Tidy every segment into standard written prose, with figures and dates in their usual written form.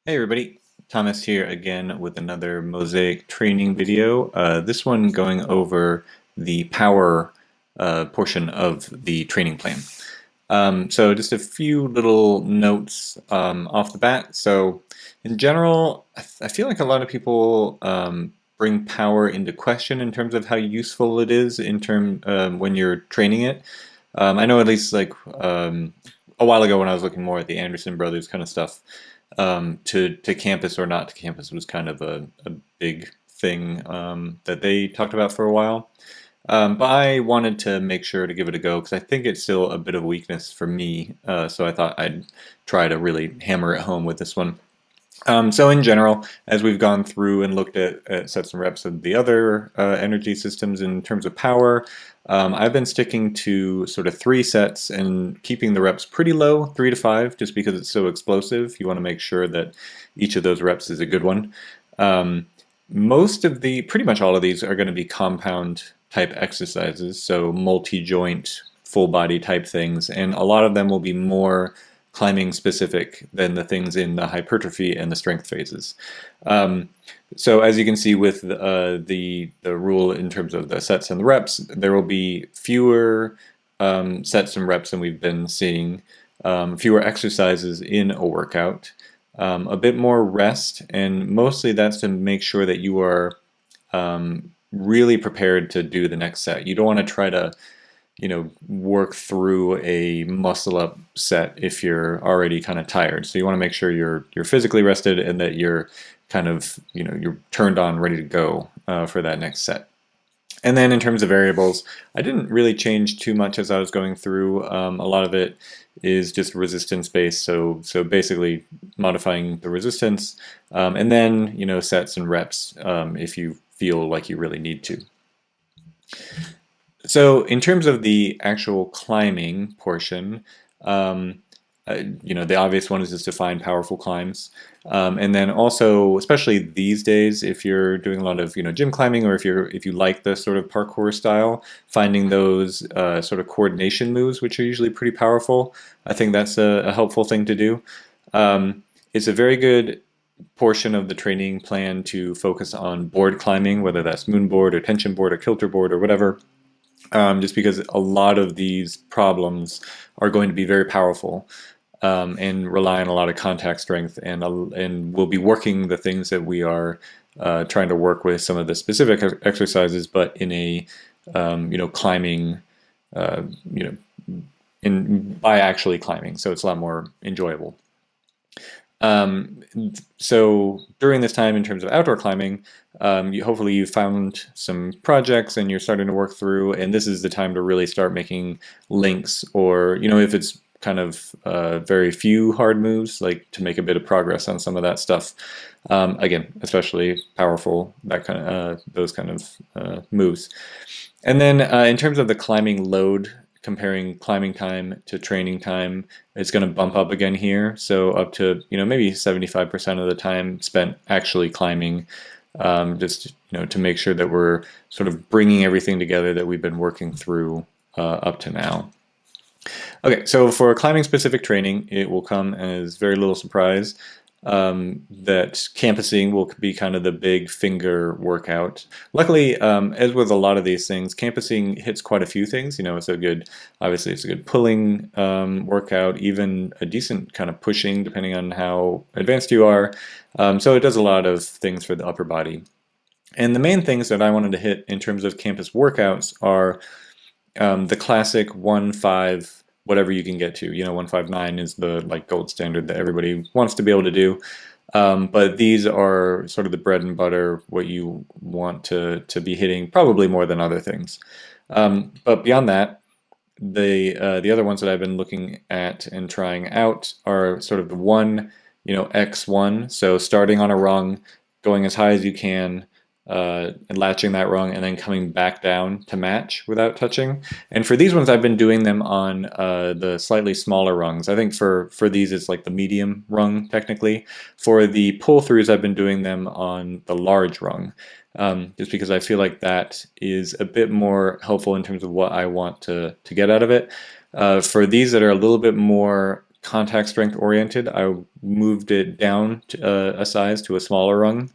Hey everybody, Thomas here again with another Mosaic training video. This one going over the power portion of the training plan. So just a few little notes off the bat. So in general, I feel like a lot of people bring power into question in terms of how useful it is in when you're training it. I know at least a while ago when I was looking more at the Anderson brothers kind of stuff, to campus or not to campus was kind of a big thing that they talked about for a while. But I wanted to make sure to give it a go because I think it's still a bit of a weakness for me. So I thought I'd try to really hammer it home with this one. So in general, as we've gone through and looked at sets and reps of the other energy systems in terms of power, I've been sticking to sort of 3 sets and keeping the reps pretty low, 3 to 5, just because it's so explosive. You want to make sure that each of those reps is a good one. Um, pretty much all of these are going to be compound type exercises, so multi-joint, full body type things, and a lot of them will be more climbing specific than the things in the hypertrophy and the strength phases. Um, so as you can see with the rule in terms of the sets and the reps, there will be fewer sets and reps than we've been seeing, fewer exercises in a workout, a bit more rest, and mostly that's to make sure that you are really prepared to do the next set. You don't want to try to work through a muscle up set if you're already kind of tired. So you want to make sure you're physically rested and that you're kind of you're turned on, ready to go for that next set. And then in terms of variables, I didn't really change too much as I was going through. A lot of it is just resistance based, so basically modifying the resistance, and then sets and reps if you feel like you really need to. So in terms of the actual climbing portion, the obvious one is just to find powerful climbs. And then also, especially these days, if you're doing a lot of gym climbing, or if you like the sort of parkour style, finding those sort of coordination moves, which are usually pretty powerful, I think that's a helpful thing to do. It's a very good portion of the training plan to focus on board climbing, whether that's moon board or tension board or kilter board or whatever. Just because a lot of these problems are going to be very powerful, and rely on a lot of contact strength, and we'll be working the things that we are trying to work with, some of the specific exercises, but in a climbing, you know, by actually climbing, so it's a lot more enjoyable. Um, so during this time, in terms of outdoor climbing, hopefully you found some projects and you're starting to work through, and this is the time to really start making links, or if it's kind of very few hard moves, like to make a bit of progress on some of that stuff. Again, especially powerful, that kind of those kind of moves. And then in terms of the climbing load, comparing climbing time to training time, it's going to bump up again here. So up to maybe 75% of the time spent actually climbing, just to make sure that we're sort of bringing everything together that we've been working through up to now. Okay, so for climbing specific training, it will come as very little surprise that campusing will be kind of the big finger workout. Luckily, as with a lot of these things, campusing hits quite a few things. Obviously it's a good pulling workout, even a decent kind of pushing, depending on how advanced you are. So it does a lot of things for the upper body. And the main things that I wanted to hit in terms of campus workouts are the classic 1-5, whatever you can get to. 159 is the gold standard that everybody wants to be able to do. But these are sort of the bread and butter, what you want to be hitting, probably more than other things. But beyond that, the other ones that I've been looking at and trying out are sort of the X1. So starting on a rung, going as high as you can, and latching that rung, and then coming back down to match without touching. And for these ones, I've been doing them on the slightly smaller rungs. I think for these, it's like the medium rung technically. For the pull-throughs, I've been doing them on the large rung, just because I feel like that is a bit more helpful in terms of what I want to get out of it. For these that are a little bit more contact strength oriented, I moved it down to, a size to a smaller rung.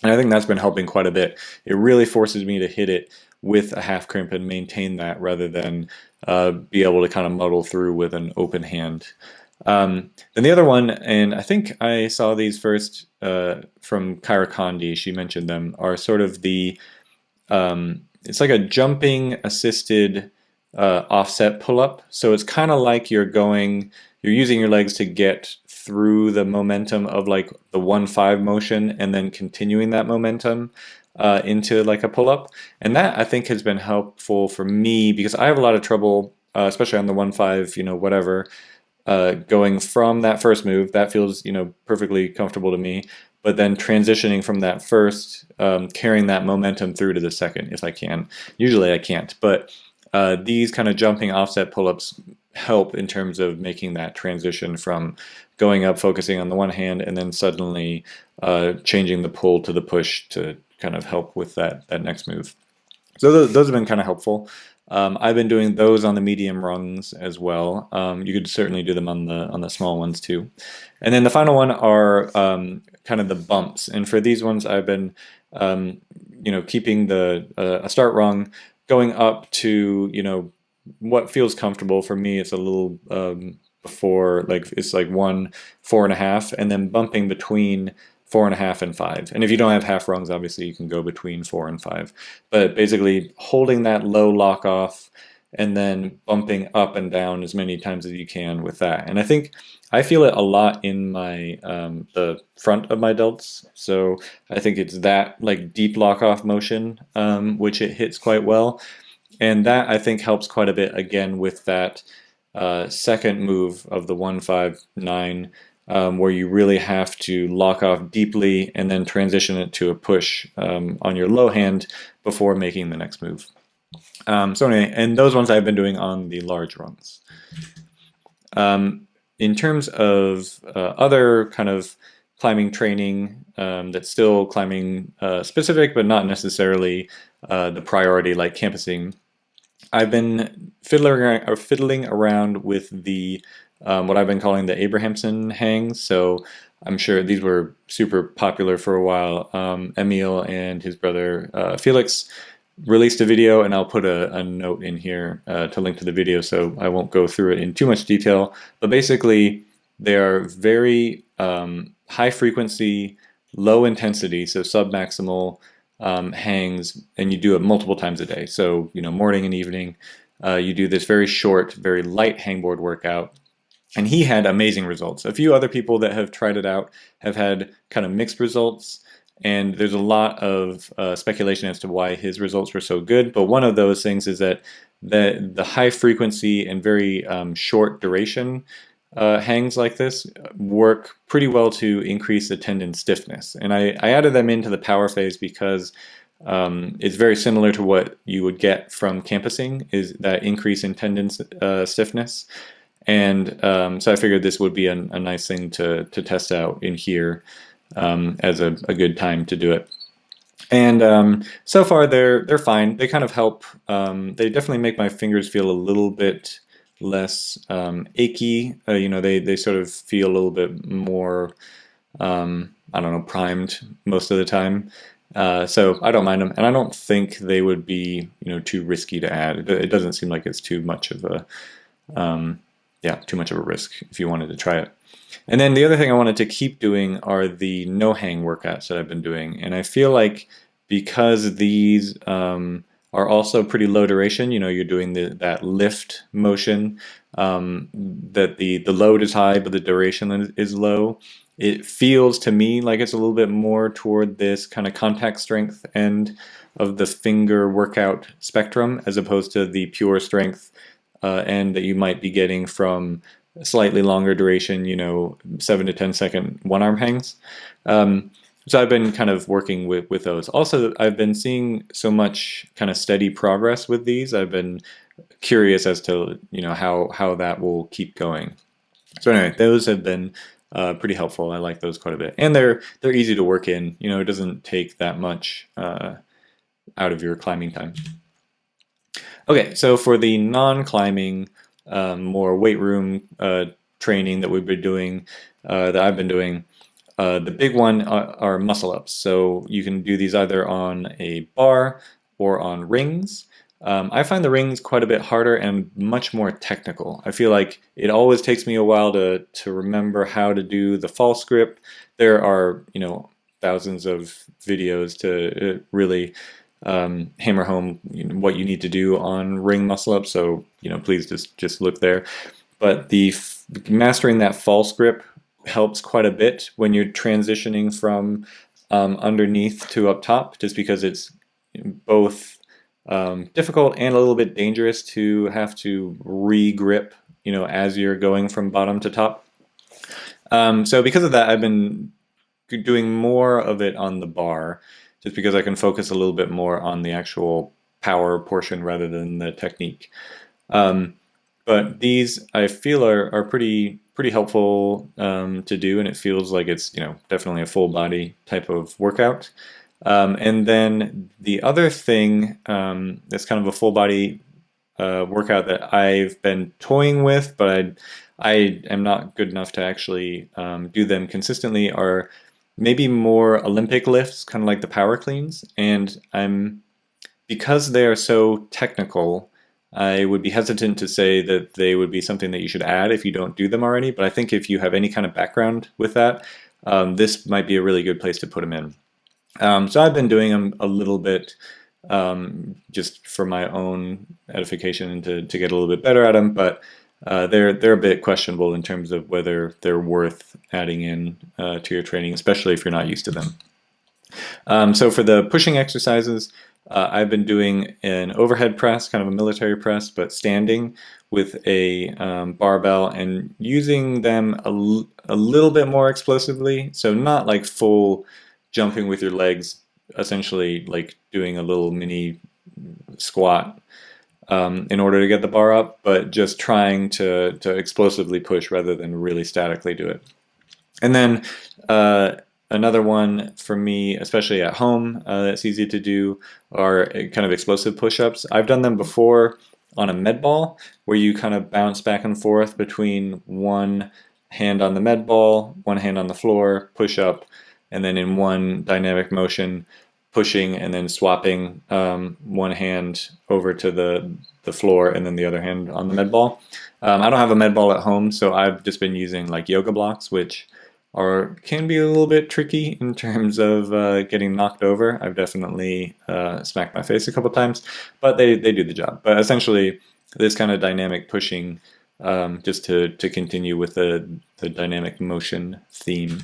And I think that's been helping quite a bit. It really forces me to hit it with a half crimp and maintain that rather than be able to kind of muddle through with an open hand. And the other one, and I think I saw these first from Kyra Condi, she mentioned them, are sort of the, it's like a jumping assisted offset pull up. So it's kind of like you're using your legs to get through the momentum of like the 1-5 motion and then continuing that momentum into like a pull up. And that I think has been helpful for me because I have a lot of trouble, especially on the 1-5, whatever, going from that first move. That feels, perfectly comfortable to me. But then transitioning from that first, carrying that momentum through to the second if I can. Usually I can't, but these kind of jumping offset pull-ups help in terms of making that transition from going up, focusing on the one hand, and then suddenly changing the pull to the push to kind of help with that next move. So those have been kind of helpful. I've been doing those on the medium rungs as well. You could certainly do them on the small ones too. And then the final one are kind of the bumps. And for these ones, I've been keeping the a start rung, going up to what feels comfortable for me. It's a little before, like it's like 1, 4.5, and then bumping between 4.5 and 5. And if you don't have half rungs, obviously you can go between 4 and 5. But basically holding that low lock off and then bumping up and down as many times as you can with that. And I think I feel it a lot in my the front of my delts. So I think it's that like deep lock off motion, which it hits quite well. And that I think helps quite a bit again with that second move of the 1-5-9, where you really have to lock off deeply and then transition it to a push on your low hand before making the next move. So anyway, and those ones I've been doing on the large rungs. In terms of other kind of climbing training that's still climbing specific, but not necessarily the priority like campusing, I've been fiddling around with the what I've been calling the Abrahamson hangs. So I'm sure these were super popular for a while. Emil and his brother Felix released a video, and I'll put a note in here to link to the video, so I won't go through it in too much detail. But basically, they are very high frequency, low intensity, so submaximal hangs, and you do it multiple times a day. So, morning and evening, you do this very short, very light hangboard workout. And he had amazing results. A few other people that have tried it out have had kind of mixed results. And there's a lot of speculation as to why his results were so good. But one of those things is that the high frequency and very short duration hangs like this work pretty well to increase the tendon stiffness. And I added them into the power phase because it's very similar to what you would get from campusing, is that increase in tendon stiffness. And so I figured this would be a nice thing to test out in here as a good time to do it. And so far they're fine. They kind of help. They definitely make my fingers feel a little bit less achy. They sort of feel a little bit more, I don't know, primed most of the time. So I don't mind them, and I don't think they would be too risky to add. It doesn't seem like it's too much of a too much of a risk if you wanted to try it. And then the other thing I wanted to keep doing are the no hang workouts that I've been doing, and I feel like because these are also pretty low duration, you're doing that lift motion, that the load is high but the duration is low. It feels to me like it's a little bit more toward this kind of contact strength end of the finger workout spectrum, as opposed to the pure strength end that you might be getting from slightly longer duration, 7 to 10 second one arm hangs. So I've been kind of working with those. Also, I've been seeing so much kind of steady progress with these. I've been curious as to how that will keep going. So anyway, those have been pretty helpful. I like those quite a bit, and they're easy to work in. It doesn't take that much out of your climbing time. Okay, so for the non-climbing, more weight room training that we've been doing, that I've been doing, the big one are muscle ups. So you can do these either on a bar or on rings. I find the rings quite a bit harder and much more technical. I feel like it always takes me a while to remember how to do the false grip. There are, thousands of videos to really hammer home what you need to do on ring muscle ups. So, please just look there. But mastering that false grip helps quite a bit when you're transitioning from underneath to up top, just because it's both difficult and a little bit dangerous to have to re-grip, as you're going from bottom to top. So because of that, I've been doing more of it on the bar, just because I can focus a little bit more on the actual power portion rather than the technique. But these I feel are pretty helpful to do, and it feels like it's definitely a full body type of workout. And then the other thing that's kind of a full body workout that I've been toying with, but I am not good enough to actually do them consistently, are maybe more Olympic lifts, kind of like the power cleans. And because they are so technical, I would be hesitant to say that they would be something that you should add if you don't do them already. But I think if you have any kind of background with that, this might be a really good place to put them in. So I've been doing them a little bit just for my own edification and to get a little bit better at them, but they're a bit questionable in terms of whether they're worth adding in to your training, especially if you're not used to them. So for the pushing exercises, I've been doing an overhead press, kind of a military press, but standing with a barbell and using them a little bit more explosively. So not like full jumping with your legs, essentially like doing a little mini squat in order to get the bar up, but just trying to explosively push rather than really statically do it. And then another one for me, especially at home, that's easy to do, are kind of explosive push-ups. I've done them before on a med ball, where you kind of bounce back and forth between one hand on the med ball, one hand on the floor, push up, and then in one dynamic motion, pushing and then swapping one hand over to the floor and then the other hand on the med ball. I don't have a med ball at home, so I've just been using like yoga blocks, which can be a little bit tricky in terms of getting knocked over. I've definitely smacked my face a couple times, but they do the job. But essentially, this kind of dynamic pushing, just to continue with the dynamic motion theme.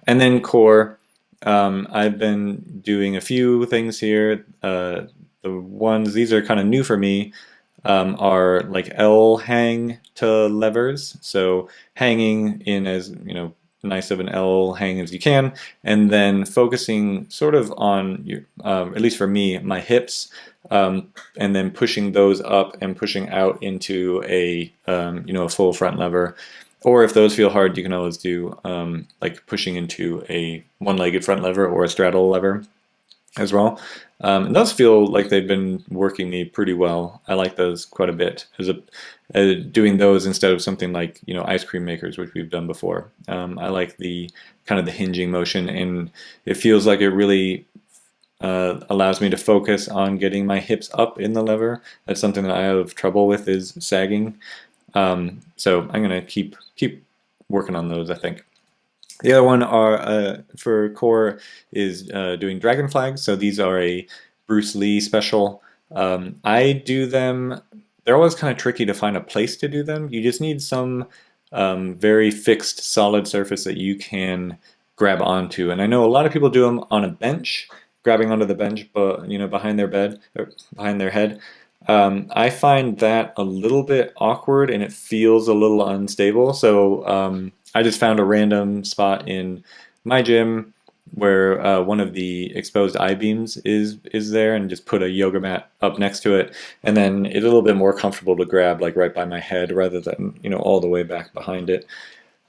And then core, I've been doing a few things here. These are kind of new for me, are like L hang to levers. So hanging in as nice of an L hang as you can, and then focusing sort of on your, at least for me, my hips, and then pushing those up and pushing out into a a full front lever. Or if those feel hard, you can always do like pushing into a one-legged front lever or a straddle lever as well. And those feel like they've been working me pretty well. I like those quite a bit, doing those instead of something like ice cream makers, which we've done before. I like the kind of the hinging motion, and it feels like it really allows me to focus on getting my hips up in the lever. That's something that I have trouble with, is sagging. So I'm gonna keep working on those, I think. The other one for core is doing dragon flags. So these are a Bruce Lee special. I do them. They're always kind of tricky to find a place to do them. You just need some very fixed, solid surface that you can grab onto. And I know a lot of people do them on a bench, grabbing onto the bench, but behind their bed or behind their head. I find that a little bit awkward, and it feels a little unstable. So I just found a random spot in my gym where one of the exposed I-beams is there, and just put a yoga mat up next to it, and then it's a little bit more comfortable to grab like right by my head rather than all the way back behind it.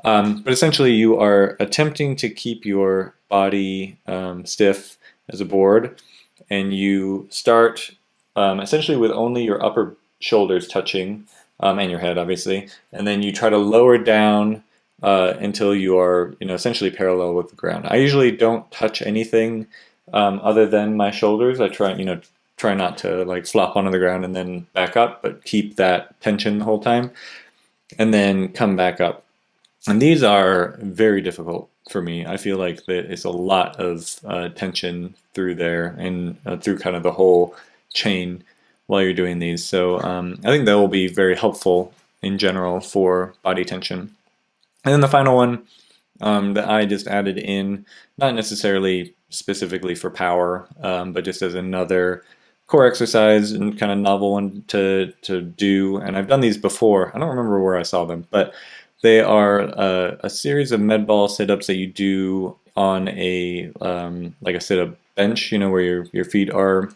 But essentially, you are attempting to keep your body stiff as a board, and you start essentially with only your upper shoulders touching and your head, obviously. And then you try to lower down until you are, essentially parallel with the ground. I usually don't touch anything other than my shoulders. I try not to like flop onto the ground and then back up, but keep that tension the whole time, and then come back up. And these are very difficult for me. I feel like that it's a lot of tension through there and through kind of the whole chain while you're doing these. So I think that will be very helpful in general for body tension. And then the final one that I just added in, not necessarily specifically for power, but just as another core exercise and kind of novel one to do. And I've done these before. I don't remember where I saw them, but they are a series of med ball sit-ups that you do on a like a sit-up bench, where your feet are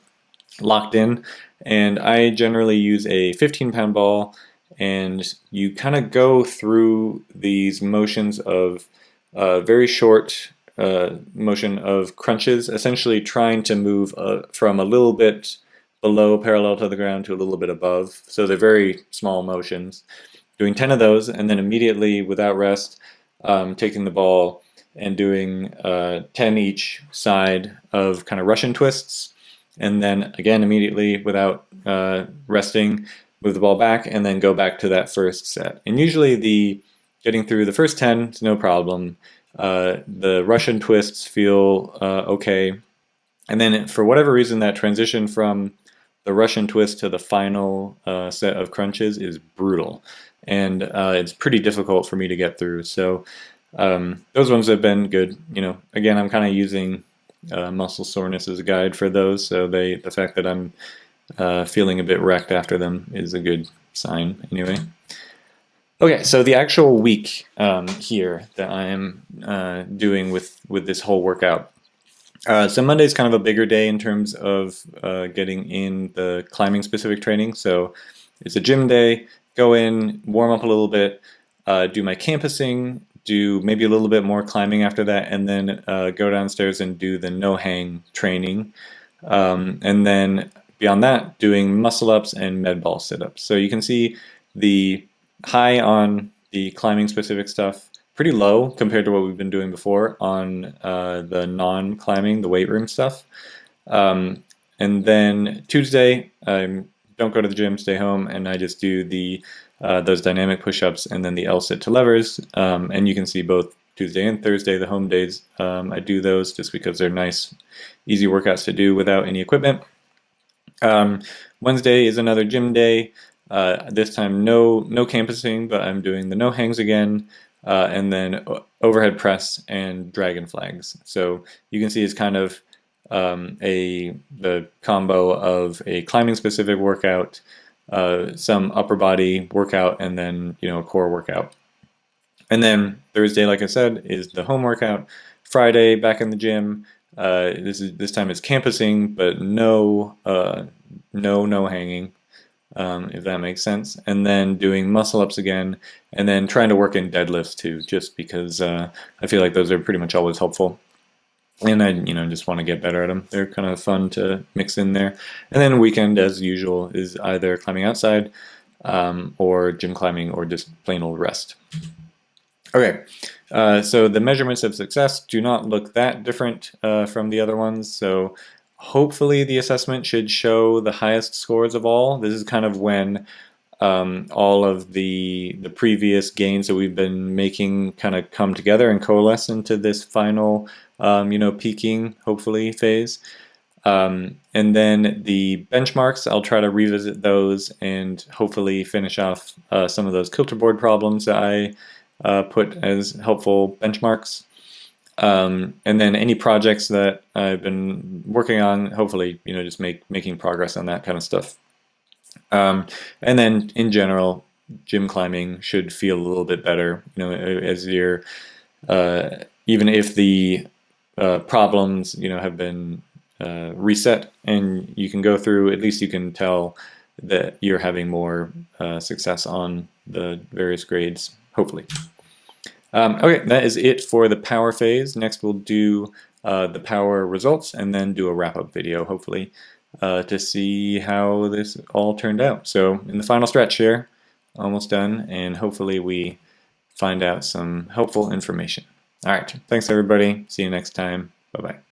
locked in. And I generally use a 15-pound ball, and you kind of go through these motions of very short motion of crunches, essentially trying to move from a little bit below parallel to the ground to a little bit above. So they're very small motions. Doing 10 of those, and then immediately without rest, taking the ball and doing 10 each side of kind of Russian twists, and then again immediately without resting, move the ball back, and then go back to that first set. And usually the getting through the first 10 is no problem. The Russian twists feel okay, and then for whatever reason that transition from the Russian twist to the final set of crunches is brutal, and it's pretty difficult for me to get through. So those ones have been good. Again, I'm kind of using muscle soreness as a guide for those, so the fact that I'm feeling a bit wrecked after them is a good sign anyway. Okay, so the actual week here that I am doing with this whole workout. So Monday's kind of a bigger day in terms of getting in the climbing specific training. So it's a gym day, go in, warm up a little bit, do my campusing, do maybe a little bit more climbing after that, and then go downstairs and do the no-hang training. And then beyond that, doing muscle-ups and med ball sit-ups. So you can see the high on the climbing specific stuff, pretty low compared to what we've been doing before on the non-climbing, the weight room stuff. And then Tuesday, I don't go to the gym, stay home, and I just do those dynamic push-ups and then the L-sit to levers. And you can see both Tuesday and Thursday, the home days, I do those just because they're nice, easy workouts to do without any equipment. Wednesday is another gym day. This time no campusing, but I'm doing the no hangs again, and then overhead press and dragon flags. So you can see it's kind of the combo of a climbing specific workout, some upper body workout, and then a core workout. And then Thursday, like I said, is the home workout. Friday, back in the gym. This time it's campusing, but no hanging. If that makes sense. And then doing muscle ups again, and then trying to work in deadlifts too, just because I feel like those are pretty much always helpful. And I, just want to get better at them. They're kind of fun to mix in there. And then weekend, as usual, is either climbing outside, or gym climbing, or just plain old rest. Okay, so the measurements of success do not look that different from the other ones. So hopefully the assessment should show the highest scores of all. This is kind of when all of the previous gains that we've been making kind of come together and coalesce into this final, peaking, hopefully, phase. And then the benchmarks, I'll try to revisit those and hopefully finish off some of those kilter board problems that I put as helpful benchmarks. And then any projects that I've been working on, hopefully, just making progress on that kind of stuff. And then in general, gym climbing should feel a little bit better, as you're, even if the problems, have been reset and you can go through, at least you can tell that you're having more success on the various grades, hopefully. Okay, that is it for the power phase. Next we'll do the power results and then do a wrap-up video, hopefully, to see how this all turned out. So in the final stretch here, almost done, and hopefully we find out some helpful information. All right, thanks everybody. See you next time. Bye-bye.